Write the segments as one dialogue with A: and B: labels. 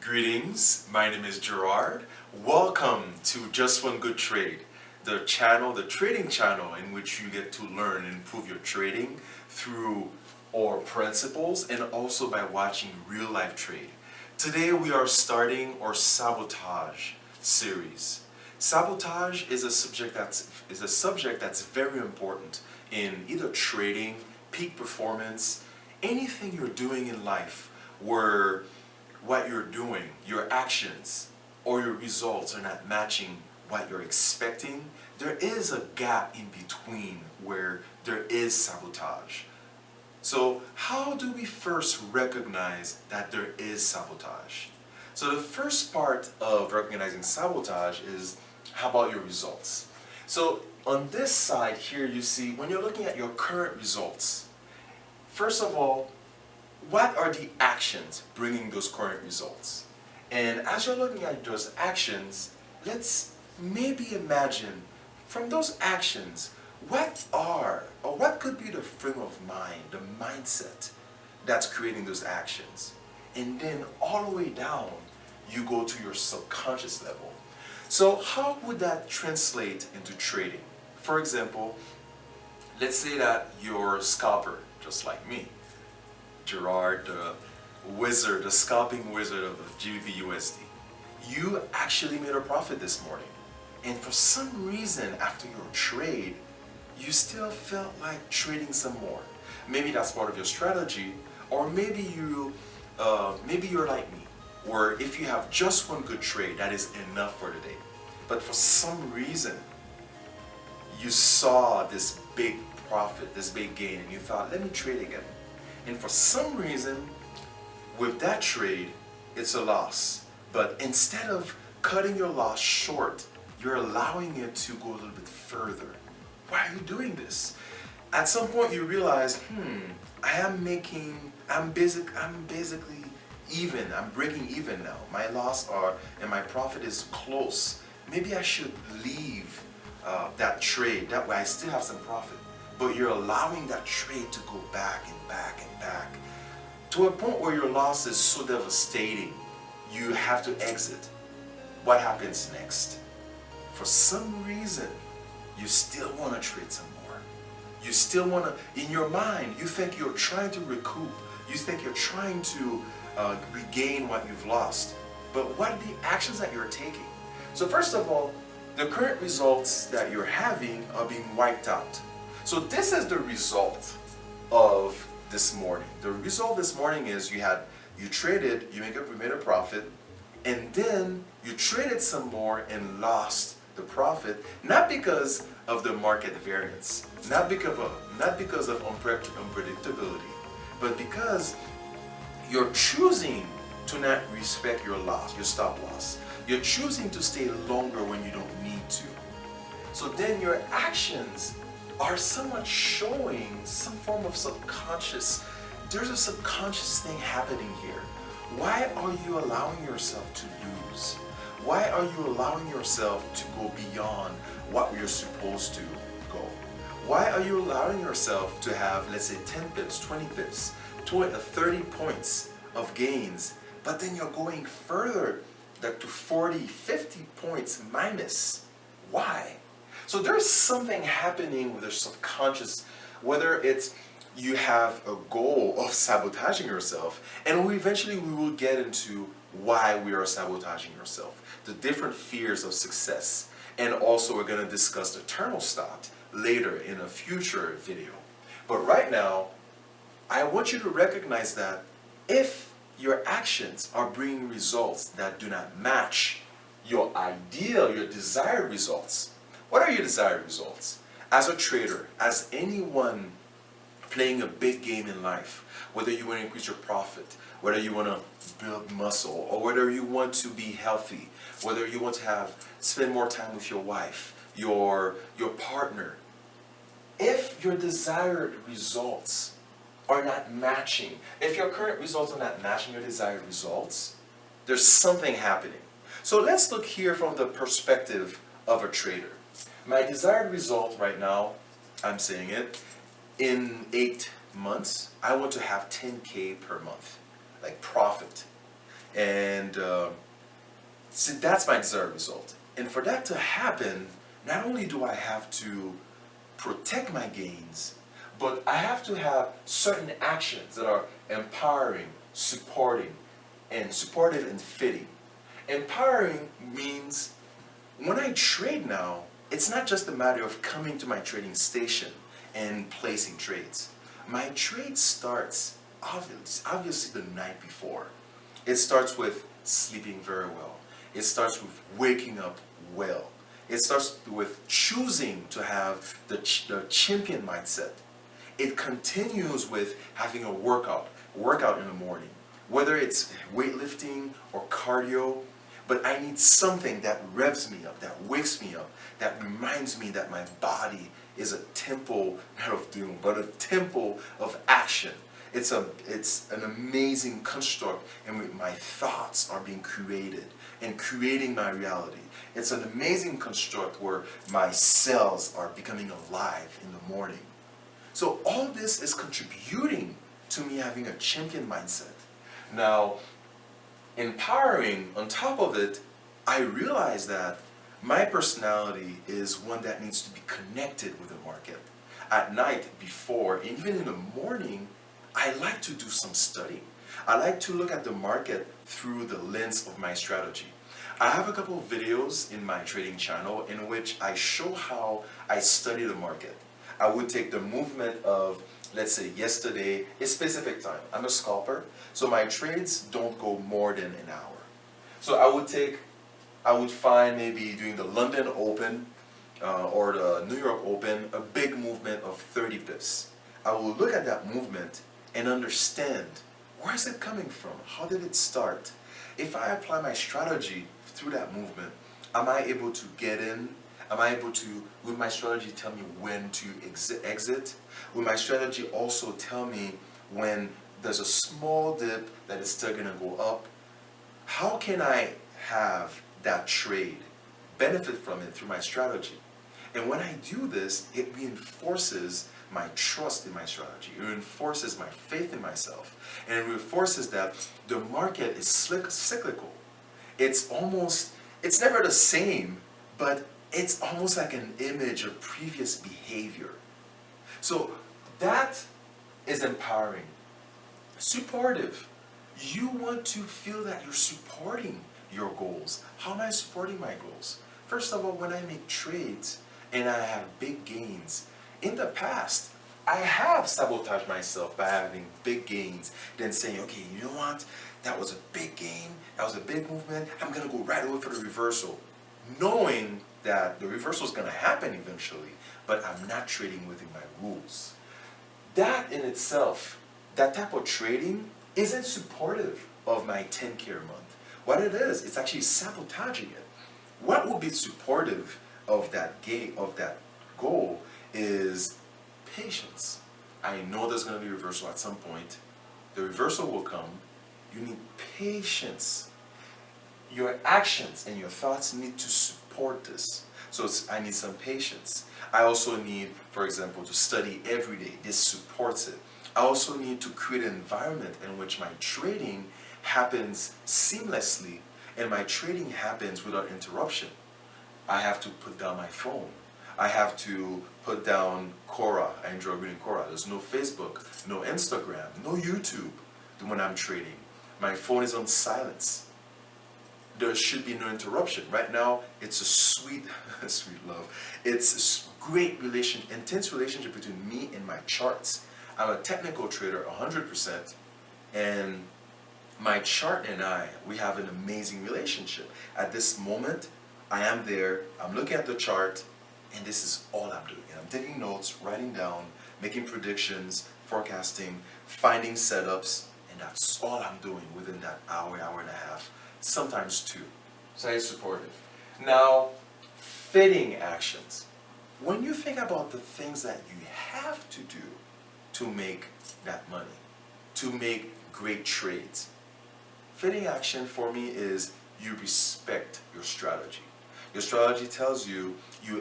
A: Greetings, my name is Gerard. Welcome to Just One Good Trade, the trading channel in which you get to learn and improve your trading through our principles and also by watching real life trade. Today we are starting our Sabotage series. Sabotage is a subject that's very important in either trading, peak performance, anything you're doing in life where what you're doing, your actions, or your results are not matching what you're expecting, there is a gap in between where there is sabotage. So how do we first recognize that there is sabotage? So the first part of recognizing sabotage is, how about your results? So on this side here you see, when you're looking at your current results, first of all, what are the actions bringing those current results? And as you're looking at those actions, let's maybe imagine from those actions, what could be the frame of mind, the mindset that's creating those actions? And then all the way down, you go to your subconscious level. So how would that translate into trading? For example, let's say that you're a scalper, just like me. Gerard, the wizard, the scalping wizard of GBP/USD. You actually made a profit this morning. And for some reason, after your trade, you still felt like trading some more. Maybe that's part of your strategy, or maybe you're like me, where if you have just one good trade, that is enough for the day. But for some reason, you saw this big profit, this big gain, and you thought, let me trade again. And for some reason, with that trade, it's a loss. But instead of cutting your loss short, you're allowing it to go a little bit further. Why are you doing this? At some point you realize, I'm basically even. I'm breaking even now. My loss and my profit is close. Maybe I should leave that trade. That way I still have some profit. But you're allowing that trade to go back and back and back to a point where your loss is so devastating, you have to exit. What happens next? For some reason, you still want to trade some more. You still want to, in your mind, you think you're trying to recoup. You think you're trying to regain what you've lost. But what are the actions that you're taking? So first of all, the current results that you're having are being wiped out. So this is the result of this morning. The result this morning is you traded, you made a profit, and then you traded some more and lost the profit, not because of the market variance, not because of unpredictability, but because you're choosing to not respect your loss, your stop loss. You're choosing to stay longer when you don't need to. So then your actions are somewhat showing some form of subconscious. There's a subconscious thing happening here. Why are you allowing yourself to lose? Why are you allowing yourself to go beyond what you're supposed to go? Why are you allowing yourself to have, let's say, 10 pips, 20 pips, 30 points of gains, but then you're going further to 40, 50 points minus? Why? So there's something happening with the subconscious, whether it's you have a goal of sabotaging yourself, and eventually we will get into why we are sabotaging yourself, the different fears of success, and also we're going to discuss the thermostat later in a future video. But right now, I want you to recognize that if your actions are bringing results that do not match your ideal, your desired results, what are your desired results? As a trader, as anyone playing a big game in life, whether you want to increase your profit, whether you want to build muscle, or whether you want to be healthy, whether you want to spend more time with your wife, your partner, if your desired results are not matching, if your current results are not matching your desired results, there's something happening. So let's look here from the perspective of a trader. My desired result right now, I'm saying it, in 8 months, I want to have 10K per month, like profit. And see, that's my desired result. And for that to happen, not only do I have to protect my gains, but I have to have certain actions that are empowering, supporting, and supportive and fitting. Empowering means when I trade now, it's not just a matter of coming to my trading station and placing trades. My trade starts obviously the night before. It starts with sleeping very well. It starts with waking up well. It starts with choosing to have the champion mindset. It continues with having a workout in the morning, whether it's weightlifting or cardio. But I need something that revs me up, that wakes me up, that reminds me that my body is a temple, not of doom, but a temple of action. It's an amazing construct in which my thoughts are being created and creating my reality. It's an amazing construct where my cells are becoming alive in the morning. So all this is contributing to me having a champion mindset. Now, empowering, on top of it, I realize that my personality is one that needs to be connected with the market. At night, before, and even in the morning, I like to do some study. I like to look at the market through the lens of my strategy. I have a couple of videos in my trading channel in which I show how I study the market. I would take the movement of, let's say, yesterday, a specific time. I'm a scalper, so my trades don't go more than an hour. So I would find maybe during the London Open or the New York Open, a big movement of 30 pips. I will look at that movement and understand, where is it coming from? How did it start? If I apply my strategy through that movement, am I able to get in? Am I able to, will my strategy tell me when to exit? Will my strategy also tell me when there's a small dip that is still going to go up? How can I have that trade, benefit from it through my strategy? And when I do this, it reinforces my trust in my strategy. It reinforces my faith in myself. And it reinforces that the market is cyclical. It's never the same, but it's almost like an image of previous behavior. So that is empowering. Supportive. You want to feel that you're supporting your goals. How am I supporting my goals? First of all, when I make trades and I have big gains, in the past, I have sabotaged myself by having big gains, then saying, okay, you know what? That was a big gain, that was a big movement, I'm going to go right away for the reversal. Knowing that the reversal is going to happen eventually, but I'm not trading within my rules. That in itself, that type of trading isn't supportive of my 10K a month. What it is, it's actually sabotaging it. What will be supportive of that goal is patience. I know there's going to be a reversal at some point. The reversal will come. You need patience. Your actions and your thoughts need to support this. So I need some patience. I also need, for example, to study every day. This supports it. I also need to create an environment in which my trading happens seamlessly and my trading happens without interruption. I have to put down my phone. I have to put down Quora. I enjoy reading Quora. There's no Facebook, no Instagram, no YouTube when I'm trading. My phone is on silence. There should be no interruption. Right now, it's a sweet, sweet love. It's a great intense relationship between me and my charts. I'm a technical trader 100%, and my chart and we have an amazing relationship. At this moment, I am there, I'm looking at the chart, and this is all I'm doing. And I'm taking notes, writing down, making predictions, forecasting, finding setups, and that's all I'm doing within that hour, hour and a half, sometimes two. So it's supportive. Now, fitting actions. When you think about the things that you have to do to make that money, to make great trades, fitting action for me is you respect your strategy. Your strategy tells you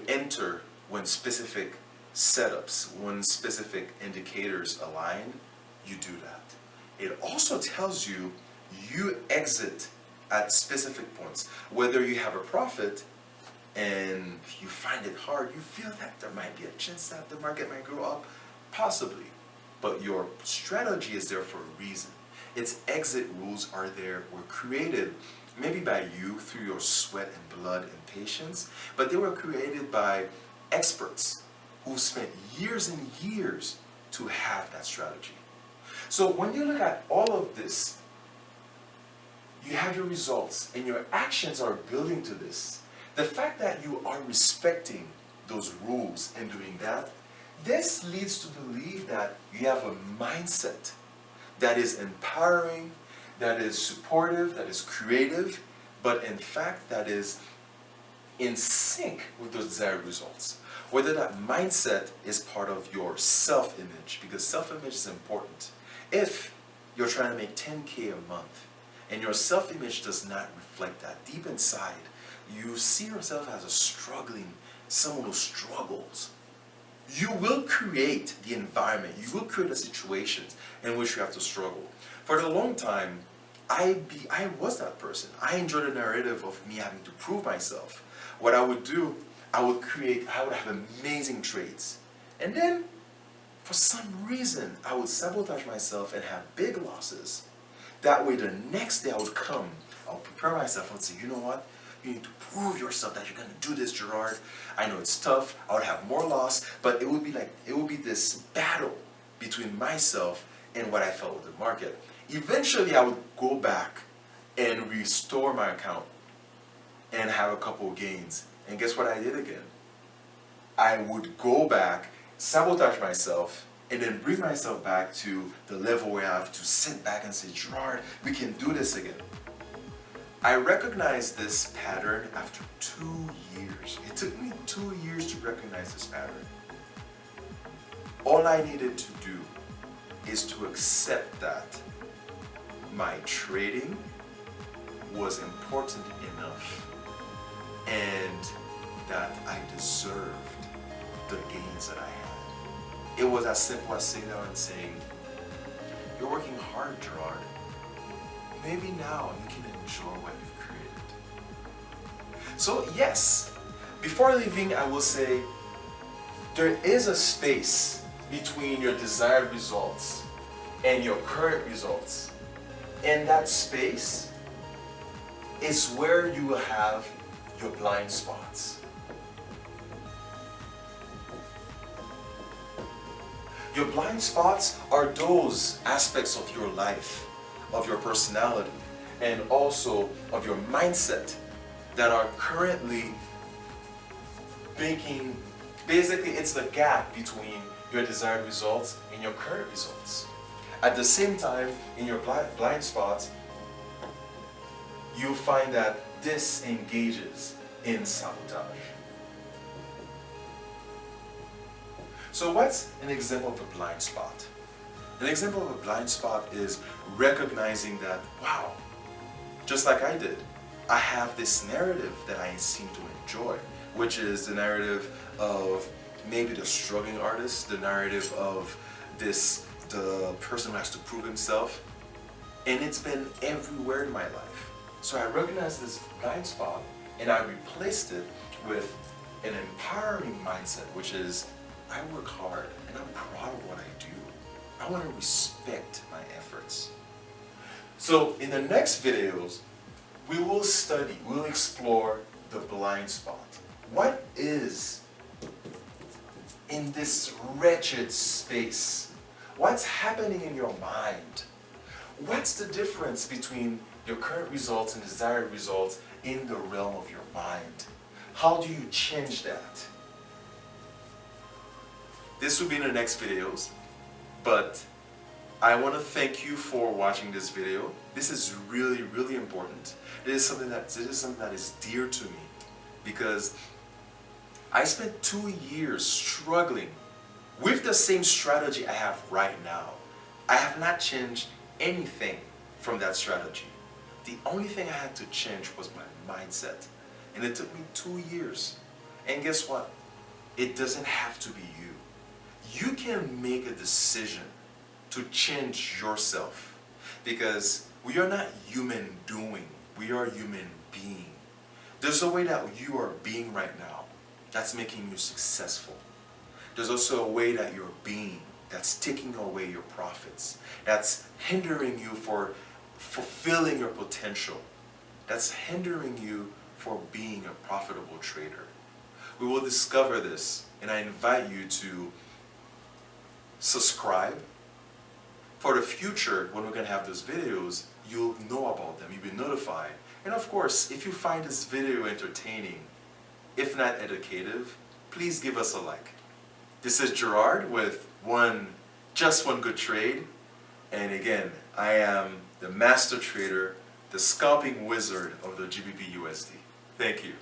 A: enter when specific setups, when specific indicators align, you do that. It also tells you you exit at specific points. Whether you have a profit and you find it hard, you feel that there might be a chance that the market might go up, possibly. But your strategy is there for a reason. Its exit rules are there, were created maybe by you through your sweat and blood and patience, but they were created by experts who spent years and years to have that strategy. So when you look at all of this, you have your results and your actions are building to this. The fact that you are respecting those rules and doing that, this leads to believe that you have a mindset that is empowering, that is supportive, that is creative, but in fact that is in sync with those desired results. Whether that mindset is part of your self-image, because self-image is important. If you're trying to make 10K a month and your self-image does not reflect that, deep inside, you see yourself as a struggling, someone who struggles. You will create the environment, you will create the situations in which you have to struggle. For a long time, I was that person. I enjoyed the narrative of me having to prove myself. What I would do, I would have amazing trades. And then, for some reason, I would sabotage myself and have big losses. That way, the next day I would come, I would prepare myself and say, you know what? You need to prove yourself that you're going to do this, Gerard. I know it's tough. I would have more loss, but it would be this battle between myself and what I felt with the market. Eventually, I would go back and restore my account and have a couple of gains. And guess what I did again? I would go back, sabotage myself, and then bring myself back to the level where I have to sit back and say, Gerard, we can do this again. I recognized this pattern after 2 years. It took me 2 years to recognize this pattern. All I needed to do is to accept that my trading was important enough and that I deserved the gains that I had. It was as simple as sitting down and saying, you're working hard, Gerard. Maybe now you can enjoy what you've created. So yes, before leaving, I will say there is a space between your desired results and your current results. And that space is where you will have your blind spots. Your blind spots are those aspects of your life, of your personality, and also of your mindset that are currently making, basically it's the gap between your desired results and your current results. At the same time, in your blind spots, you'll find that this engages in sabotage. So what's an example of a blind spot? An example of a blind spot is recognizing that, wow, just like I did, I have this narrative that I seem to enjoy, which is the narrative of maybe the struggling artist, the narrative of the person who has to prove himself, and it's been everywhere in my life. So I recognized this blind spot and I replaced it with an empowering mindset, which is I work hard and I'm proud of what I do. I want to respect my efforts. So in the next videos, we will study, we'll explore the blind spot. What is in this wretched space? What's happening in your mind? What's the difference between your current results and desired results in the realm of your mind? How do you change that? This will be in the next videos, but I want to thank you for watching this video. This is really, really important. This is something that is dear to me because I spent 2 years struggling with the same strategy I have right now. I have not changed anything from that strategy. The only thing I had to change was my mindset. And it took me 2 years. And guess what? It doesn't have to be you. You can make a decision to change yourself. Because We are not human doing. We are human being. There's a way that you are being right now that's making you successful. There's also a way that you're being that's taking away your profits, that's hindering you for fulfilling your potential, that's hindering you for being a profitable trader. We will discover this, and I invite you to subscribe. For the future, when we're going to have those videos, you'll know about them, you'll be notified. And of course, if you find this video entertaining, if not educative, please give us a like. This is Gerard with Just One Good Trade. And again, I am the master trader, the scalping wizard of the GBP USD. Thank you.